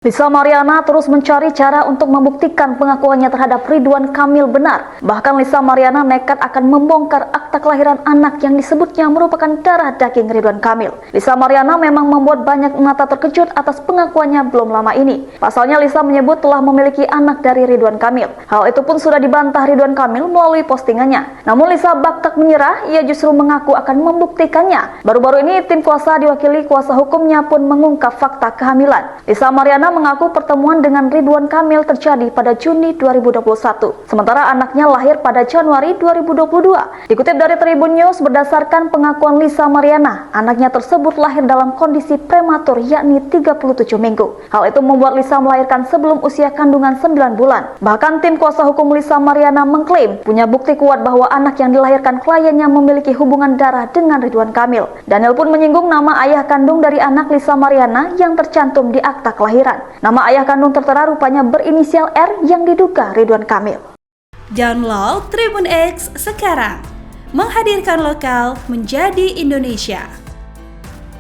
Lisa Mariana terus mencari cara untuk membuktikan pengakuannya terhadap Ridwan Kamil benar. Bahkan Lisa Mariana nekat akan membongkar akta kelahiran anak yang disebutnya merupakan darah daging Ridwan Kamil. Lisa Mariana memang membuat banyak mata terkejut atas pengakuannya belum lama ini. Pasalnya Lisa menyebut telah memiliki anak dari Ridwan Kamil. Hal itu pun sudah dibantah Ridwan Kamil melalui postingannya. Namun Lisa bak tak menyerah, ia justru mengaku akan membuktikannya. Baru-baru ini tim kuasa diwakili kuasa hukumnya pun mengungkap fakta kehamilan. Lisa Mariana mengaku pertemuan dengan Ridwan Kamil terjadi pada Juni 2021. Sementara anaknya lahir pada Januari 2022. Dikutip dari Tribun News, berdasarkan pengakuan Lisa Mariana, anaknya tersebut lahir dalam kondisi prematur yakni 37 minggu. Hal itu membuat Lisa melahirkan sebelum usia kandungan 9 bulan. Bahkan tim kuasa hukum Lisa Mariana mengklaim punya bukti kuat bahwa anak yang dilahirkan kliennya memiliki hubungan darah dengan Ridwan Kamil. Daniel pun menyinggung nama ayah kandung dari anak Lisa Mariana yang tercantum di akta kelahiran. Nama ayah kandung tertera rupanya berinisial R yang diduga Ridwan Kamil. Download Tribun X sekarang, menghadirkan lokal menjadi Indonesia.